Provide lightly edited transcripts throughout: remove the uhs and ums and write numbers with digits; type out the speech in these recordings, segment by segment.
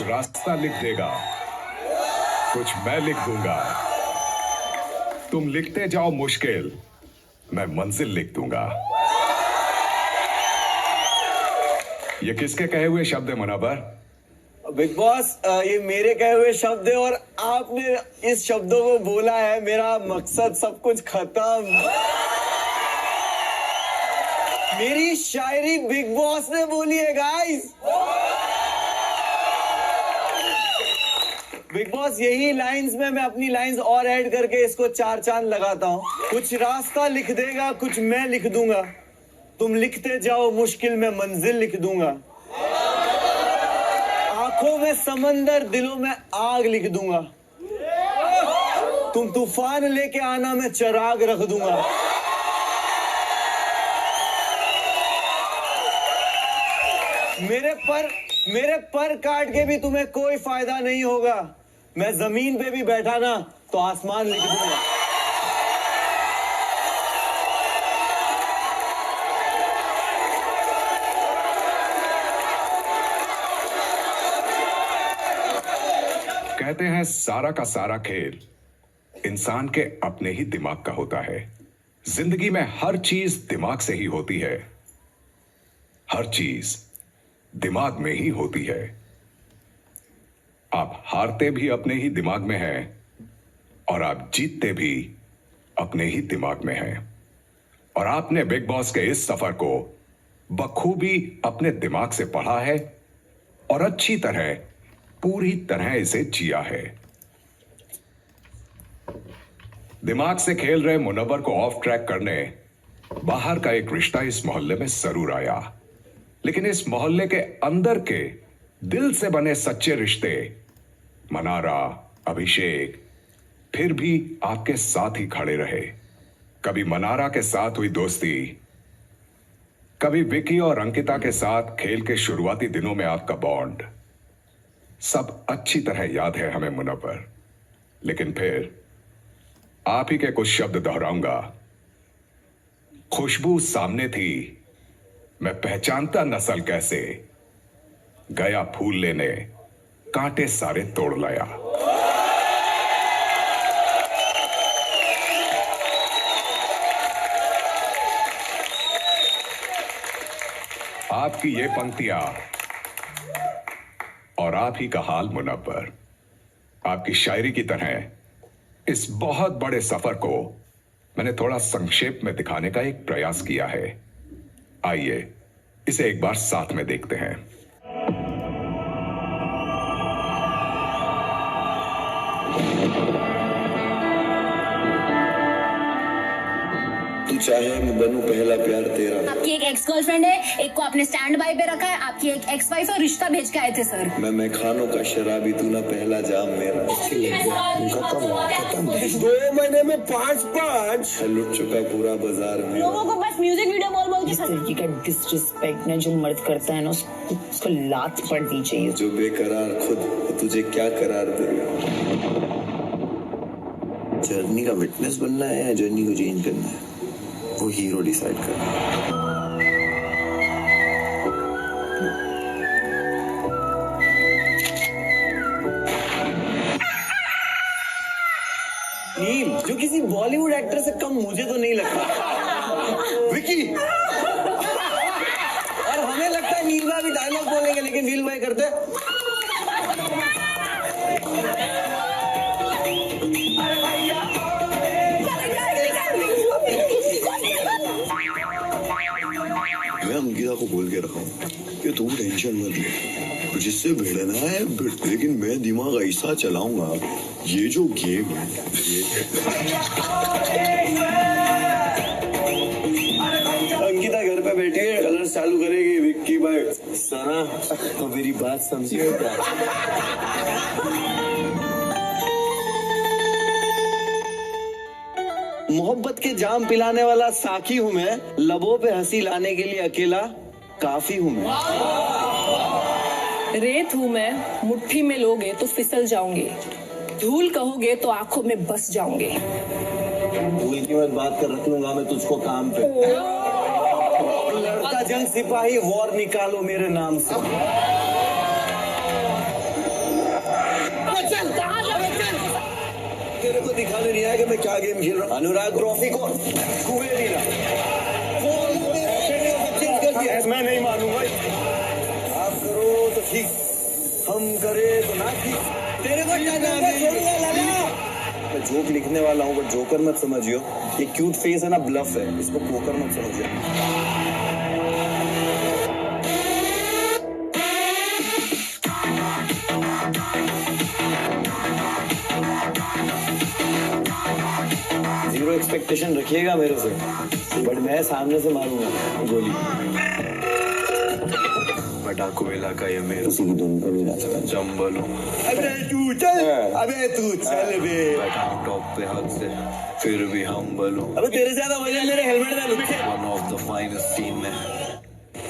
रास्ता लिख देगा, कुछ मैं लिख दूंगा। तुम लिखते जाओ मुश्किल, मैं मंजिल लिख दूंगा। ये किसके कहे हुए शब्द है मुनव्वर? बिग बॉस, ये मेरे कहे हुए शब्द है और आपने इस शब्दों को बोला है। मेरा मकसद सब कुछ खत्म। मेरी शायरी बिग बॉस ने बोली है गाइस। बिग बॉस, यही लाइंस में मैं अपनी लाइंस और ऐड करके इसको 4 चांद लगाता हूँ। कुछ रास्ता लिख देगा, कुछ मैं लिख दूंगा। तुम लिखते जाओ मुश्किल, मैं मंजिल लिख दूंगा। आंखों में समंदर, दिलों में आग लिख दूंगा। तुम तूफान लेके आना, मैं चिराग रख दूंगा। मेरे पर काट के भी तुम्हें कोई फायदा नहीं होगा। मैं जमीन पे भी बैठा ना तो आसमान लिख दूंगा। कहते हैं सारा का सारा खेल इंसान के अपने ही दिमाग का होता है। जिंदगी में हर चीज दिमाग से ही होती है। हर चीज दिमाग में ही होती है। आप हारते भी अपने ही दिमाग में हैं और आप जीतते भी अपने ही दिमाग में हैं। और आपने बिग बॉस के इस सफर को बखूबी अपने दिमाग से पढ़ा है और अच्छी तरह, पूरी तरह इसे जिया है। दिमाग से खेल रहे मुनव्वर को ऑफ ट्रैक करने बाहर का एक रिश्ता इस मोहल्ले में जरूर आया, लेकिन इस मोहल्ले के अंदर के दिल से बने सच्चे रिश्ते मनारा, अभिषेक फिर भी आपके साथ ही खड़े रहे। कभी मनारा के साथ हुई दोस्ती, कभी विकी और अंकिता के साथ खेल के शुरुआती दिनों में आपका बॉन्ड, सब अच्छी तरह याद है हमें मुनव्वर। लेकिन फिर आप ही के कुछ शब्द दोहराऊंगा। खुशबू सामने थी, मैं पहचानता नस्ल कैसे, गया फूल लेने, कांटे सारे तोड़ लाया। आपकी ये पंक्तियां और आप ही का हाल मुनव्वर, आपकी शायरी की तरह इस बहुत बड़े सफर को मैंने थोड़ा संक्षेप में दिखाने का एक प्रयास किया है। आइए इसे एक बार साथ में देखते हैं। तू चाहे मैं बनूं पहला प्यार तेरा। आपकी एक एक्स गर्लफ्रेंड है, एक को आपने स्टैंड बाय पे रखा है। आपकी एक एक्स वाइफ और रिश्ता भेज के आए थे सर। मैं खानों का शराबी, तू ना पहला जाम मेरा। खत्म 2 महीने में 5 लुट चुका पूरा बाजार में। लोगों को बस म्यूजिक वीडियो बोल के इस तरीके का डिसरिस्पेक्ट ना जो मर्द करता है ना, उसको लात पड़नी चाहिए। जो बेकरार खुद तुझे क्या करार देगा। जर्नी का विटनेस बनना है या जर्नी को चेंज करना है, वो हीरो डिसाइड करना है। नील, जो किसी बॉलीवुड एक्टर से कम मुझे तो नहीं लगता। विकी, और हमें लगता है नील भाई भी डायलॉग बोलेंगे, लेकिन नील भाई करते मैं अंकिता को बोल के रखा हूँ कि तुम टेंशन मत ले, जिससे भिड़ना है भिड़, लेकिन मैं दिमाग ऐसा चलाऊंगा, ये जो गेम है अंकिता घर पे बैठी है, कलर चालू करेगी। विक्की भाई सना तो मेरी बात समझिए क्या? मोहब्बत के जाम पिलाने वाला साकी हूँ मैं, लबों पे हंसी लाने के लिए अकेला काफी हूँ मैं। रेत हूँ मैं, मुट्ठी में लोगे तो फिसल जाओगे, धूल कहोगे तो आंखों में बस जाओगे। भूल की मत बात कर, रख लूंगा मैं तुझको काम पे। लड़का जंग सिपाही, वॉर निकालो मेरे नाम से। चल कहाँ जा रहा है? तेरे को दिखाने नहीं आया कि मैं क्या गेम खेल रहा हूँ। अनुराग ट्रॉफी को कुएं नहीं रहा। मैं नहीं मानूंगा। आप करो तो ठीक, हम करे तो ना ठीक। तेरे को छोड़ूंगा लाला। मैं जोक लिखने वाला हूँ, बट जोकर मत समझियो। ये क्यूट फेस है ना, ब्लफ है, इसको पोकर मत समझियो। जीरो एक्सपेक्टेशन रखिएगा मेरे से, बट मैं सामने से मारूंगा गोली। पटाखों इलाका ये मेरा किसी की धुन पर भी ना चला। चंबल हूँ अबे तू चल, अबे तू चल बे। बैठा हूँ टॉप पे हद से फिर भी हम्बल हूँ अबे तेरे से ज्यादा वजन मेरे हेलमेट में लुक है। One of the finest team में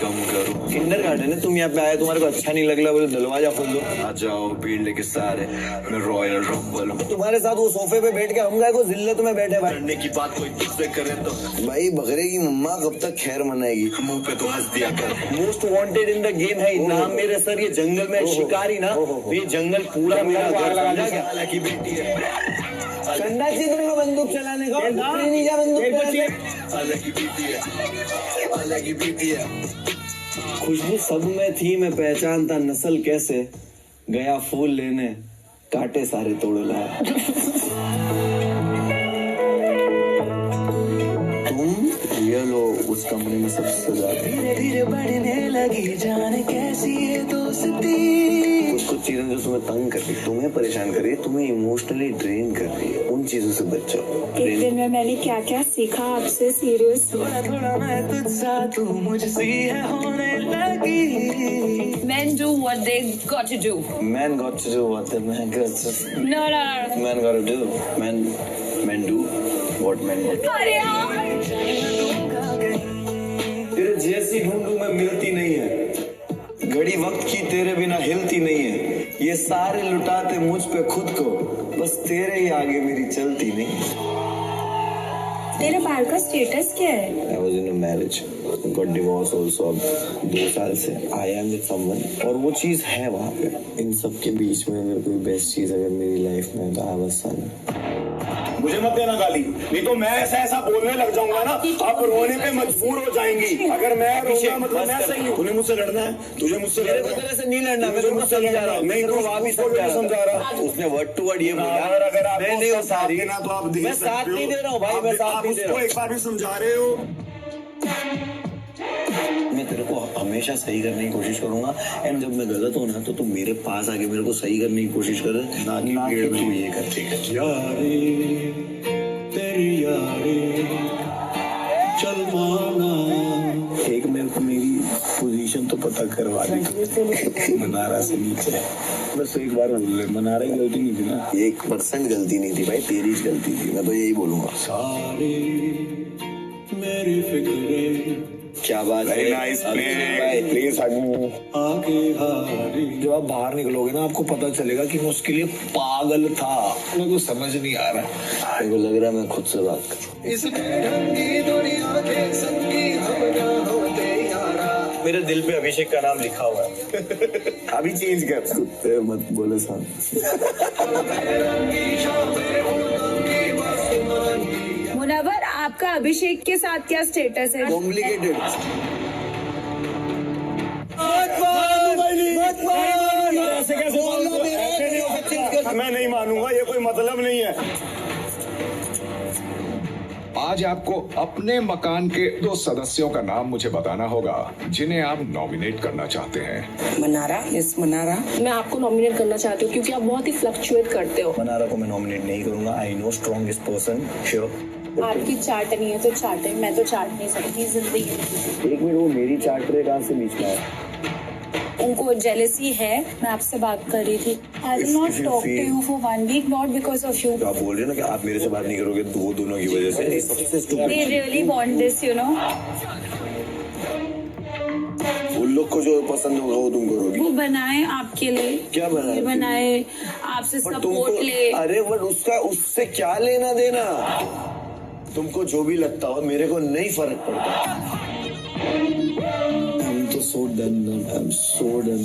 कम करो किंडरगार्टन है, तुम यहाँ पे आए, तुम्हारे को अच्छा नहीं लग रहा, बोले दरवाजा खोल दो। आ जाओ भीड़ लेके सारे मैं रॉयल रंबल हूँ तुम्हारे साथ वो सोफे पे बैठ के हम गाय को जिल्लत में बैठे भाई। करने की बात कोई तुझसे करे तो भाई बकरे की मम्मा कब तक खैर मनाएगी। मुंह पे तो हंस दिया कर most wanted in the game है नाम मेरे सर। ये जंगल में शिकारी ना, तो ये जंगल पूरा मेरा घर समझा क्या? साला की बेटी है ठंडा सी दूंगा बंदूक चलाने का, नहीं जा बंदूक चलाने। साला की बेटी है साला की बेटी है खुशबू सब में थी, मैं पहचानता नस्ल कैसे। गया फूल लेने, कांटे सारे तोड़ लाया। तुम रियल हो उस कंपनी में सबसे ज्यादा। धीरे धीरे बढ़ने लगी जाने कैसी है दोस्ती। कुछ चीजें जो तुम्हें तंग कर रही, तुम्हें परेशान कर रही है, तुम्हें इमोशनली ड्रेन कर रही है, उन चीजों से बचो। एक दिन में मैंने क्या क्या सीखा आपसे सीरियस। थोड़ा थोड़ा मैं तुझसा, तू मुझसे है होने लगी। Men do what they got to do. Man got to do what the man got to No. man got to do. Men do what men got to अरे यार तेरे जैसी ढूंढूं मैं मिलती नहीं है। घड़ी वक्त की तेरे बिना हिलती नहीं है। ये सारे लुटाते मुझ पे खुद को, बस तेरे ही आगे मेरी चलती नहीं। तेरे बाल का स्टेटस क्या है? I was in a marriage, got divorced also अब 2 साल से। I am with someone और वो चीज है वहाँ पे। इन सब के बीच में अगर कोई बेस्ट चीज अगर मेरी लाइफ में तो I was son। मुझे मत देना गाली, नहीं तो मैं ऐसा ऐसा बोलने लग जाऊंगा ना, आप रोने पे मजबूर हो जाएंगी। अगर मैं रोऊंगा मतलब मैं सही हूँ। तूने मुझसे लड़ना है, तुझे मुझसे लड़ना है। से नहीं लड़ना, मैं तुमको समझा रहा हूँ। नहीं तो वापिस समझा रहा। उसने वर्ड टू वर्ड ये बोला। अगर आप मैं नहीं साथ देना तो आप दे मैं साथ नहीं दे रहा हूँ भाई, मैं साथ नहीं दे रहा हूँ। एक बार भी समझा रहे हो। मैं तेरे को हमेशा सही करने की कोशिश करूंगा, एंड जब मैं गलत हूँ ना तो तू मेरे पास आके मेरे को सही करने की कोशिश कर, ना कि तू ये कर। ठीक है यारी तेरी यारी चल माना। एक मेरे को मेरी पोजीशन तो पता करवा दी। मनारा से नीचे बस एक बार बोल ले, मनारा की गलती नहीं थी ना। 1% गलती नहीं थी भाई, तेरी ही गलती थी। मैं तो यही बोलूंगा। सारी मेरी फिक्रें क्या बात है। नाइस प्ले, प्लीज आगे हारी। जब आप बाहर निकलोगे ना आपको पता चलेगा कि मैं उसके लिए पागल था। मेरे को समझ नहीं आ रहा, मेरे को लग रहा है मैं खुद से बात करूं। इस ढंगी दुनिया के संगी हम ना होते यारा। मेरे दिल पे अभिषेक का नाम लिखा हुआ है। अभी चेंज कर। कुत्ते मत बोले साहब। मुनव्वर, आपका अभिषेक के साथ क्या स्टेटस है? कॉम्प्लिकेटेड। ऐसे कैसे मैं नहीं मानूंगा, ये कोई मतलब नहीं है। आज आपको अपने मकान के 2 सदस्यों का नाम मुझे बताना होगा जिन्हें आप नॉमिनेट करना चाहते हैं। मनारा, यस मनारा। मैं आपको नॉमिनेट करना चाहती हूँ क्योंकि आप बहुत ही फ्लक्चुएट करते हो। मनारा को मैं नॉमिनेट नहीं करूंगा। I know strongest person. Sure. आपकी चाटनी है तो चाटे, मैं तो चाट नहीं सकती जिंदगी में। एक मिनट, वो मेरी चाट रहे कहाँ से बीच में आया? उनको जेलेसी है। मैं आपसे बात कर रही थी। I will not talk to you for 1 week, not because of you. आप बोल रहे हो ना कि आप मेरे से बात नहीं करोगे, वो दोनों की वजह से। ये सबसे stupid। They really want this, you know. उन लोग को जो पसंद होगा वो तुम करोगी। वो बनाए आपके लिए। क्या बनाए? ये बनाए आपसे पर सपोर्ट ले। अरे बट उससे क्या लेना देना? तुमको जो भी लगता हो, मेरे को नहीं फर्क पड़ता। I'm तो so done, I'm so done।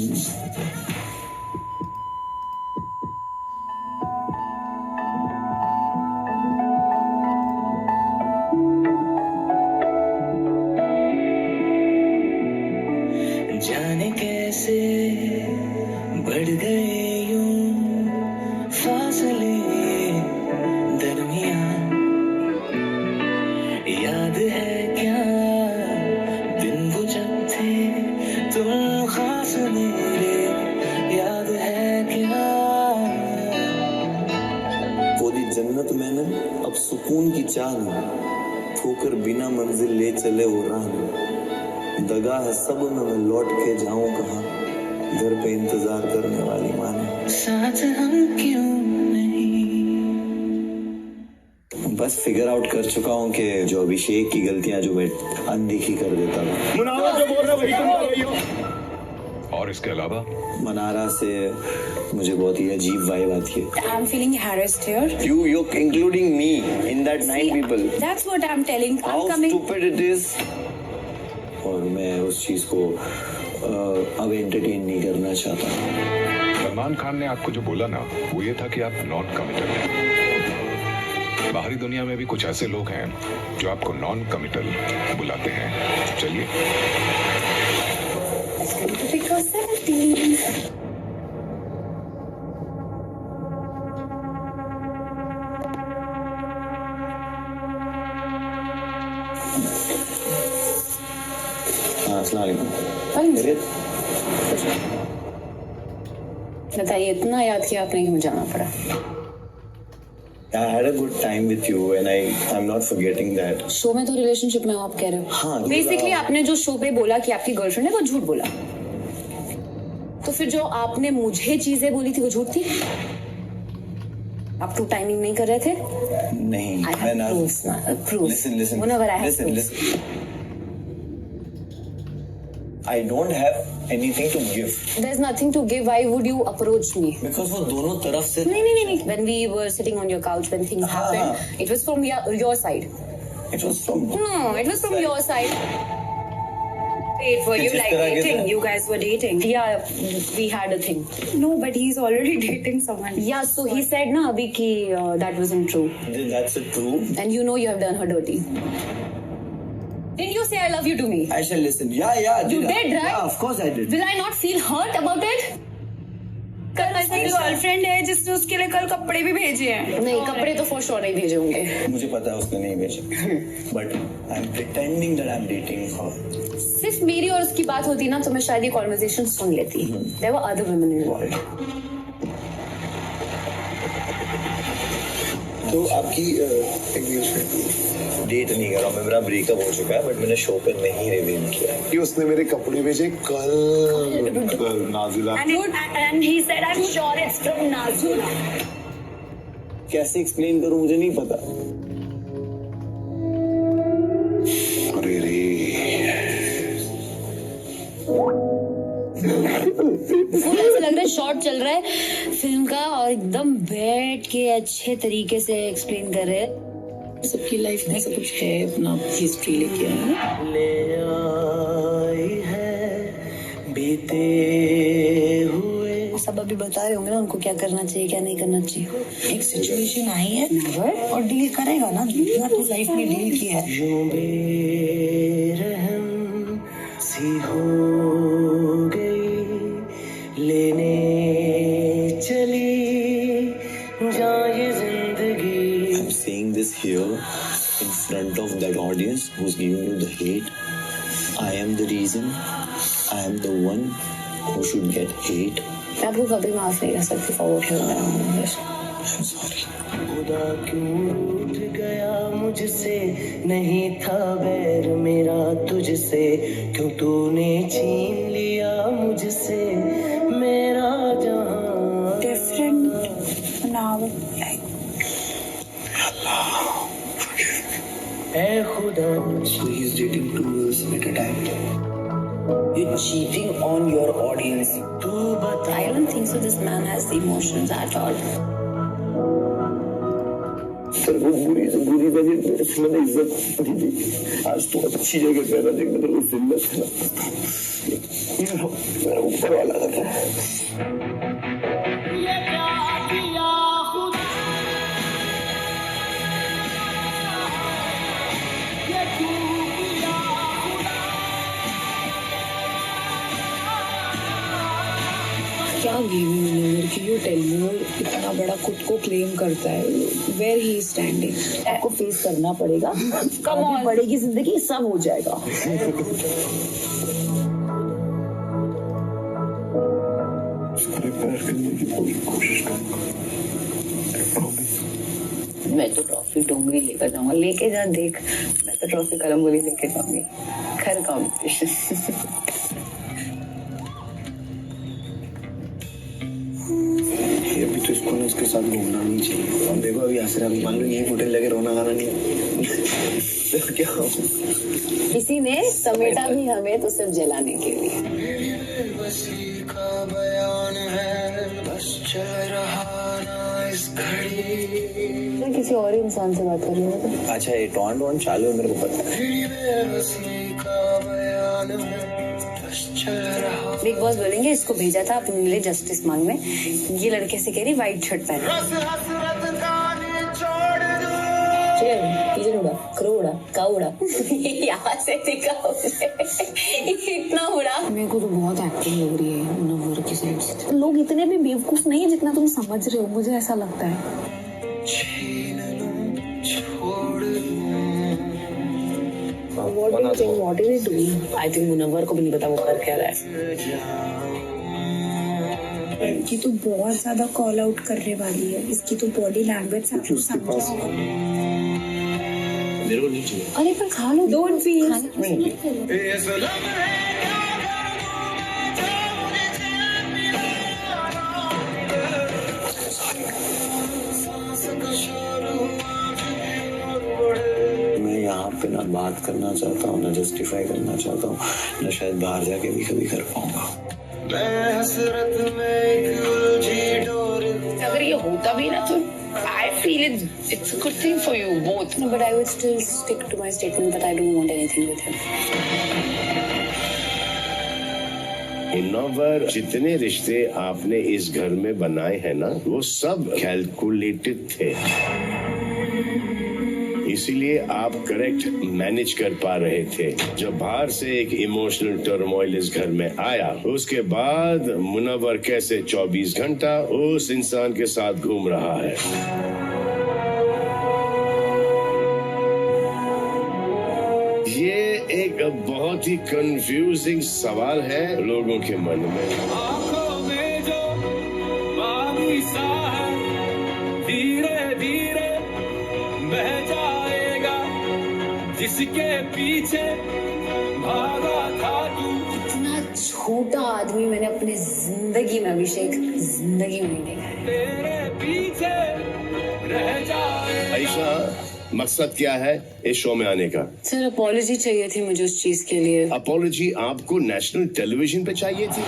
अब सुकून की चाह ठोकर बिना मंजिल ले चले वो राह दगा है सब में मैं लौट के जाऊं कहाँ घर पे इंतजार करने वाली माने साथ हम क्यों बस फिगर आउट कर चुका हूँ कि जो अभिषेक की गलतियां जो मैं अनदेखी कर देता हूँ। मुनावर जो बोल रहा वही तुम कर रही हो। और इसके अलावा मनारा से मुझे बहुत ही अजीब वाइब आती है। I'm feeling harassed here. You including me in that 9 people. That's what I'm telling. How I'm coming. stupid it is. और मैं उस चीज को अब एंटरटेन नहीं करना चाहता। सलमान खान ने आपको जो बोला ना वो ये था कि आप नॉन कमिटल हैं। बाहरी दुनिया में भी कुछ ऐसे लोग हैं जो आपको नॉन कमिटल बुलाते हैं। चलिए Because 17. हाँ, अस्सलाम वालेकुम। बताइए, इतना याद किया आपने, क्यों जाना पड़ा? I had a good time with you and I'm not forgetting that. Show में तो रिलेशनशिप में हो आप कह रहे हो। हाँ, बेसिकली आपने जो शो पे बोला कि आपकी गर्लफ्रेंड है वो झूठ बोला, तो फिर जो आपने मुझे चीजें बोली थी वो झूठ थी? आप टू टाइमिंग नहीं कर रहे थे? नहीं, I मैं have ना proofs, proof. listen Whenever I have proofs. listen. I don't have anything to give There's nothing to give. Why would you approach me? because वो दोनों तरफ से नहीं. When we were sitting on your couch, when things happened, it was from your side. it was from No, it was from your side. Wait, were you जिस like तरह के dating? थे। You guys were dating. Yeah, we had a thing. No, but he's already dating someone. Yeah, so he said na abhi ki that wasn't true, that's it true. and you know you have done her dirty. Didn't you say I love you to me? I shall listen. Yeah, You did, right? Yeah, of course I did. Will I not feel hurt about it? कल उसकी girlfriend है जिसने उसके लिए कल कपड़े भी भेजे हैं। नहीं, कपड़े तो for sure नहीं भेजे होंगे। मुझे पता है उसने नहीं भेजा but I'm pretending that I'm dating her. सिर्फ मेरी और उसकी बात होती ना तो मैं शायद ये कॉन्वर्सेशन सुन लेती। There were other women involved. तो आपकी डेट नहीं कर रहा हूँ मैं, मेरा ब्रेकअप हो चुका है बट मैंने शो पे नहीं रिवील किया है। कि उसने मेरे कपड़े भेजे कल Nazila. And he said, I'm sure it's from Nazula. कैसे एक्सप्लेन करूँ मुझे नहीं पता। अरे रे फुल ऐसा लग रहा है शॉर्ट चल रहा है फिल्म का और एकदम बैठ के अच्छे तरीके से एक्सप्लेन कर रहे हैं। सबकी लाइफ में ऐसा कुछ है, अपना हिस्ट्री लेके आए हैं। ले आई है बीते हुए सब अभी बता रहे होंगे ना उनको क्या करना चाहिए क्या नहीं करना चाहिए। एक सिचुएशन आई है और डील करेगा ना, जितना तो लाइफ में डील किया है। यूं बेरहम सी हो गई लेने चली जाए जिंदगी। I'm saying this here in front of that audience who's giving you the hate. I am the reason. I am the one who should get hate. मैं आपको कभी माफ नहीं कर सकती for what you done. I'm sorry. खुदा क्यों रूठ गया मुझसे, नहीं था बैर मेरा तुझसे, क्यों तूने छीन लिया मुझसे मेरा जहां। Different now. ऐ खुदा। So he's dating 2 girls at a time. You're cheating on your audience. तू बता। I don't think so this man has emotions at all. तेरे को बुरी से बुरी वजह मैंने इज्जत दी थी। आज तो अच्छी जगह पैदा देखने तेरे को जिल्लत है ना। मेरा ऊपर वाला करता है। क्या गेम है मनोहर की? यू टेल मी, इतना बड़ा खुद को क्लेम करता है, वेयर ही इज स्टैंडिंग। आपको फेस करना पड़ेगा, कम ऑन बढ़ेगी जिंदगी, सब हो जाएगा। प्यार करने की पूरी कोशिश करूंगा। I promise. मैं तो ट्रॉफी डोंगरी लेकर जाऊंगा, लेके जा देख, मैं तो ट्रॉफी कलमबोली लेके जाऊंगी, खैर कॉम्पिटिशन। अभी तो इसको ना उसके साथ घूमना नहीं चाहिए। अब देखो अभी आसरा मान लो यही होटल लगे रोना गाना नहीं तो क्या किसी ने समेटा भी हमें तो सिर्फ जलाने के लिए। मैं किसी और ही इंसान से बात कर रही हूँ तो। अच्छा ये टॉन चालू है मेरे को पता है। बिग बॉस बोलेंगे इसको भेजा था अपने लिए जस्टिस मांगने, ये लड़के से कह रही व्हाइट शर्ट पहन। पिजन उड़ा, क्रो उड़ा, काऊ उड़ा। यहाँ से दिखा इतना उड़ा। मेरे को तो बहुत एक्टिंग लग रही है मुनव्वर की साइड से। लोग इतने भी बेवकूफ नहीं है जितना तुम समझ रहे हो, मुझे ऐसा लगता है। What do you think? What is he doing? I think Munawwar को भी नहीं पता वो कर क्या रहा है। लड़की तो बहुत ज्यादा कॉल आउट करने वाली है, इसकी तो बॉडी लैंग्वेज सब कुछ समझा होगा। मेरे को नहीं चाहिए। अरे पर खा लो, डोंट फील। मैं यहाँ पे ना बात करना चाहता हूँ, ना जस्टिफाई करना चाहता हूँ, ना शायद बाहर जाके भी कभी कर पाऊंगा। अगर ये होता भी ना तो I feel it's a good thing for you both. No, but I would still stick to my statement that I don't want anything with him. Munawwar, जितने रिश्ते आपने इस घर में बनाए हैं ना, वो सब कैलकुलेटेड थे, इसीलिए आप करेक्ट मैनेज कर पा रहे थे। जब बाहर से एक इमोशनल टर्मोइल इस घर में आया, उसके बाद मुनव्वर कैसे 24 घंटा उस इंसान के साथ घूम रहा है। ये एक बहुत ही कंफ्यूजिंग सवाल है लोगों के मन में। आंखों में जो पानी सा है, धीरे धीरे बह जाएगा, जिसके पीछे भागा था तू। इतना छोटा आदमी मैंने अपनी जिंदगी में, अभिषेक, जिंदगी में नहीं देखा है। तेरे पीछे रह जाएगा। आयशा, मकसद क्या है इस शो में आने का? सर अपॉलॉजी चाहिए थी मुझे उस चीज के लिए। अपॉलॉजी आपको नेशनल टेलीविजन पे चाहिए थी?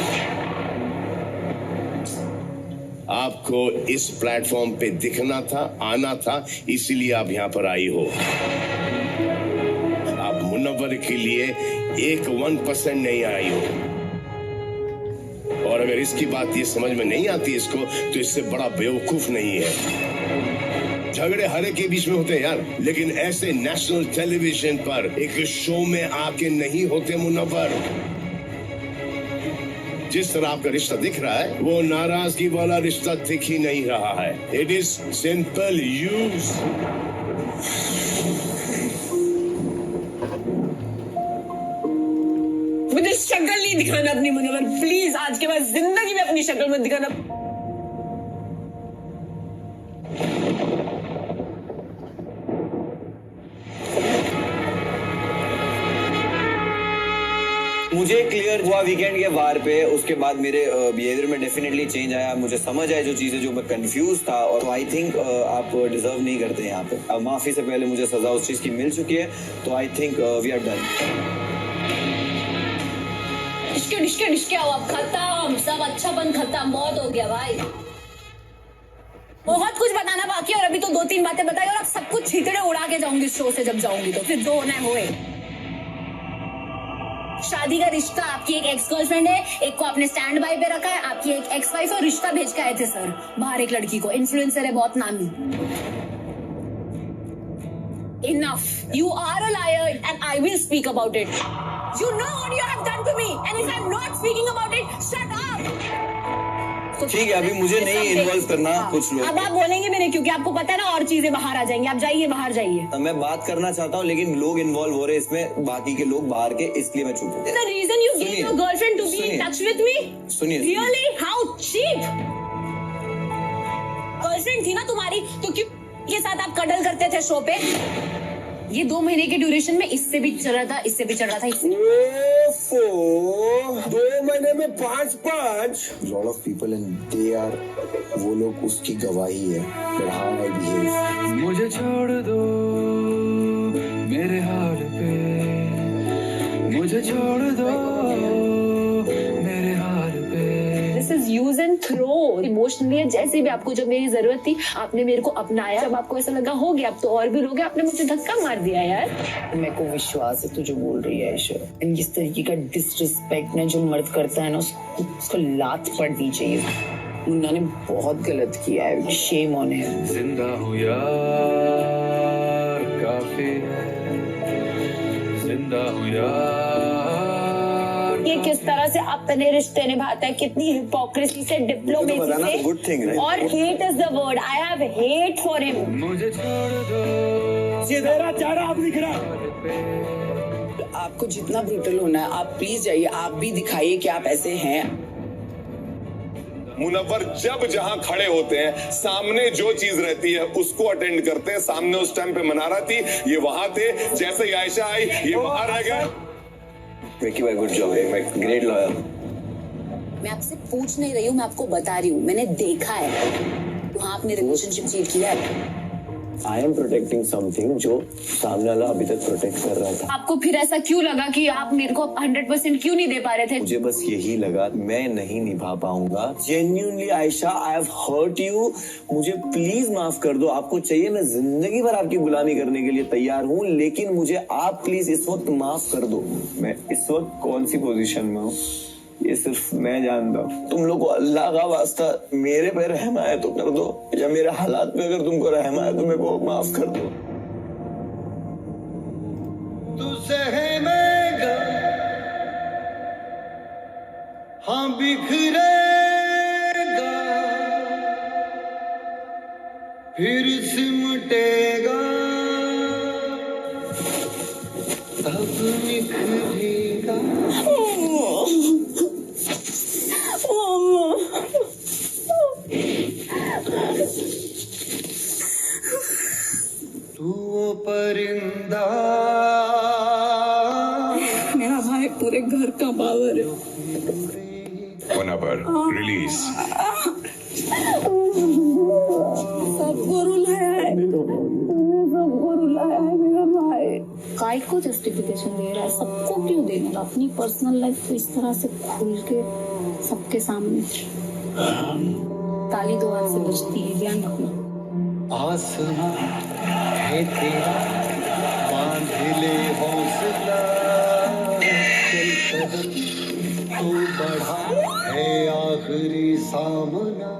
आपको इस प्लेटफॉर्म पे दिखना था, आना था, इसीलिए आप यहाँ पर आई हो। आप मुनव्वर के लिए 1% नहीं आई हो। और अगर इसकी बात ये समझ में नहीं आती इसको, तो इससे बड़ा बेवकूफ नहीं है। झगड़े हर एक के बीच में होते हैं यार, लेकिन ऐसे नेशनल टेलीविजन पर एक शो में आके नहीं होते मुनव्वर। जिस तरह आपका रिश्ता दिख रहा है, वो नाराजगी वाला रिश्ता दिख ही नहीं रहा है। It is simple use. मुझे शक्ल नहीं दिखाना अपनी मुनव्वर, प्लीज। आज के बाद जिंदगी में अपनी शक्ल मत दिखाना। मुझे क्लियर हुआ वीकेंड के वार पे, उसके बाद मेरे बिहेवियर में डेफिनेटली चेंज आया। मुझे समझ आया जो चीजें जो मैं कंफ्यूज था, और आई थिंक आप डिजर्व नहीं करते यहाँ पे। अब माफी से पहले मुझे सजा उस चीज की मिल चुकी है, तो I think we are done. डिस्के अब खत्म, सब अच्छापन खत्म, बहुत हो गया भाई। बहुत कुछ बताना बाकी है और अभी तो 2-3 बातें बताई और अब सब कुछ छींटड़े उड़ा के जाऊंगी शो से। जब जाऊंगी तो फिर जो होना है होए। शादी का रिश्ता, आपकी एक एक्स गर्लफ्रेंड है, एक को आपने स्टैंड बाय पे रखा है, आपकी एक एक्स वाइफ और रिश्ता भेज के आए थे सर बाहर एक लड़की को, इन्फ्लुएंसर है बहुत नामी। Enough. You are a liar and I will speak about it. You know what you have done to me and if I'm not speaking about it, shut up. ठीक है, अभी मुझे नहीं इन्वॉल्व करना कुछ लोग। अब आप बोलेंगे भी नहीं क्योंकि आपको पता है ना और चीजें बाहर आ जाएंगी। आप जाइए, बाहर जाइए। मैं बात करना चाहता हूँ लेकिन लोग इन्वॉल्व हो रहे हैं इसमें, बाकी के लोग बाहर के, इसलिए मैं चुप हूँ। The reason you gave your girlfriend to be in touch with me? सुनिए। Really? How cheap? गर्लफ्रेंड थी ना तुम्हारी, तो क्यों के साथ आप कडल करते थे शो पे। ये 2 महीने के ड्यूरेशन में इससे भी चल रहा था, इससे भी चल रहा था। ओफो, 2 महीने में 5-5 lot of people and they are, वो लोग उसकी गवाही है that how I behave। मुझे छोड़ दो मेरे हाल पे, मुझे छोड़ दो मेरे हाल पे। This is use and throw. Emotionally जैसे भी आपको जब मेरी जरूरत थी आपने मेरे को अपनाया, जब आपको ऐसा लगा हो गया अब तो और भी लोगे, आपने मुझे धक्का मार दिया यार। मेरे को विश्वास है तू जो बोल रही है आयशा। एंड इस तरीके का डिसरिस्पेक्ट ना जो मर्द करता है ना उसको लात पड़नी चाहिए। मुन्ना ने बहुत गलत किया है, शेम ऑन हिम। जिंदा हूँ यार काफी है, जिंदा हूँ यार। ये किस तरह से अपने रिश्ते निभाता है, कितनी हिपोक्रेसी से, डिप्लोमेसी से। Good thing right. और hate is the word, I have hate for him. मुझे छोड़ दो ये तेरा चेहरा अब दिख रहा। आपको जितना ब्रूटल होना है आप प्लीज जाइए, आप भी दिखाइए कि आप ऐसे हैं। मुनव्वर जब जहां खड़े होते हैं सामने जो चीज रहती है उसको अटेंड करते हैं। सामने उस टाइम पे मनारा थी, ये वहां थे। जैसे ही आयशा आई ये वहां रह गए। विकी भाई गुड जॉब, ग्रेट लॉयर। मैं आपसे पूछ नहीं रही हूँ, मैं आपको बता रही हूँ, मैंने देखा है वहाँ आपने रिलेशनशिप चीट किया है। आई एम प्रोटेक्टिंग समथिंग जो सामने वाला अभी तक प्रोटेक्ट कर रहा था। आपको फिर ऐसा क्यों लगा कि आप मेरे को 100% क्यों नहीं दे पा रहे थे? मुझे बस यही लगा मैं नहीं निभा पाऊंगा। Genuinely Ayesha, I have hurt you, मुझे प्लीज माफ कर दो। आपको चाहिए मैं जिंदगी भर आपकी गुलामी करने के लिए तैयार हूँ, लेकिन मुझे आप प्लीज इस वक्त माफ कर दो। मैं इस वक्त कौन सी पोजीशन में हूँ ये सिर्फ मैं जानता हूँ। तुम लोग को अल्लाह का वास्ता मेरे पे रहम आए तो कर दो, या मेरे हालात पे अगर तुमको रहम आए तो मेरे को माफ कर दो। तू सहमेगा हाँ बिखरेगा फिर सिमटेगा तब निखरेगा। तू वो परिंदा मेरा भाई पूरे घर का पावर है। मुनव्वर रिलीज। सबको रुलाया है, सबको रुलाया है मेरा भाई। काय को जस्टिफिकेशन दे रहा है, सबको क्यों देना? अपनी पर्सनल लाइफ को इस तरह से खुल के सबके सामने। ताली 2 हाथ से बजती है, ध्यान रखना। आसमां है तेरा बांध ले हौसला, चल कदम तो बढ़ा है आखिरी सामना।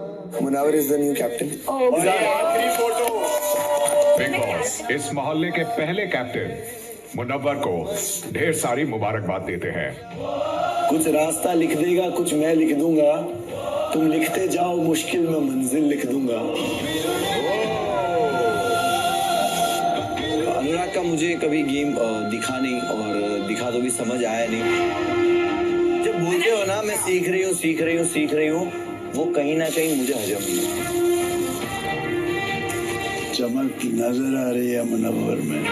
Munawar is the new captain. आखिरी फोटो बिग बॉस इस मोहल्ले के पहले कैप्टन मुनव्वर को ढेर सारी मुबारकबाद देते हैं। कुछ रास्ता लिख देगा, कुछ मैं लिख दूंगा। तुम लिखते जाओ, मुश्किल में मंजिल लिख दूंगा। अनुराग का मुझे कभी गेम दिखा नहीं, और दिखा तो भी समझ आया नहीं। जब बोलते हो ना मैं सीख रही हूँ, वो कहीं ना कहीं मुझे हजम नहीं। चमक नजर आ रही है मुनव्वर में।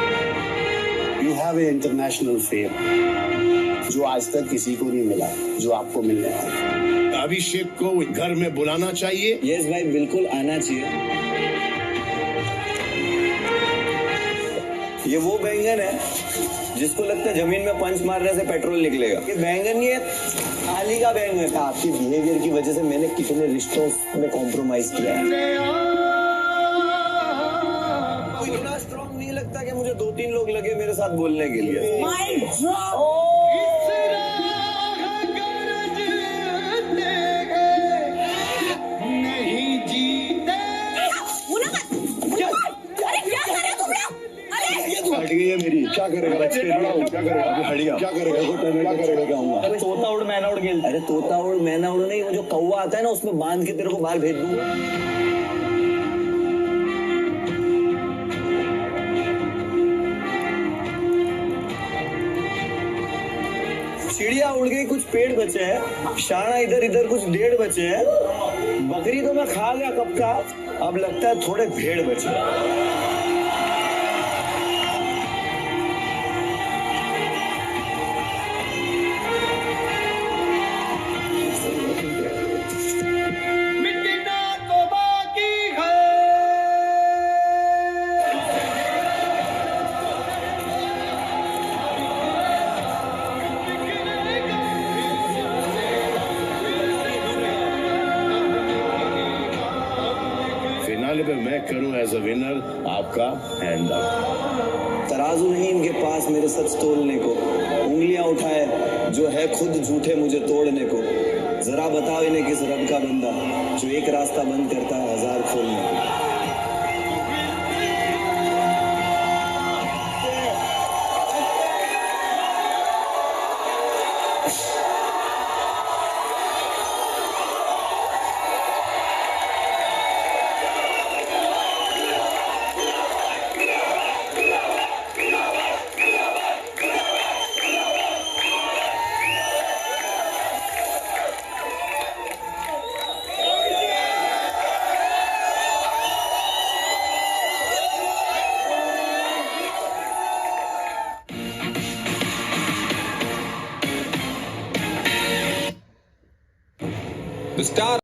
You have a international fame जो आज तक किसी को नहीं मिला, जो आपको मिलने वाला है। अभिषेक को घर में बुलाना चाहिए। यस भाई, बिल्कुल आना चाहिए। ये वो बैंगन है जिसको लगता है जमीन में पंच मारने से पेट्रोल निकलेगा। ये बैंगन ये थाली का बैंगन था। आपके बिहेवियर की वजह से मैंने कितने रिश्तों में कॉम्प्रोमाइज किया है। इतना स्ट्रॉन्ग नहीं लगता कि मुझे 2-3 लोग लगे मेरे साथ बोलने के लिए। हट गई है मेरी, क्या करेगा बच्चे? क्या करेगा? हट गया, क्या करेगा? क्या करेगा? कहूंगा तोता उड़ मैना उड़ खेल। अरे तोता उड़ मैना उड़ नहीं, वो जो कौवा आता है ना उसमें बांध के तेरे को बाहर भेज दूंगा। चिड़िया उड़ गई, कुछ पेड़ बचे हैं। शाना इधर इधर कुछ डेढ़ बचे हैं। बकरी तो मैं खा गया कब का, अब लगता है थोड़े भेड़ बचे हैं। एज अ विनर आपका हैंड अप। तराजू नहीं इनके पास मेरे सच तोलने को, उंगलियां उठाए जो है खुद झूठे मुझे तोड़ने को। जरा बताओ इन्हें किस रब का बंदा जो एक रास्ता बंद करता है 1000 खोलने को। The star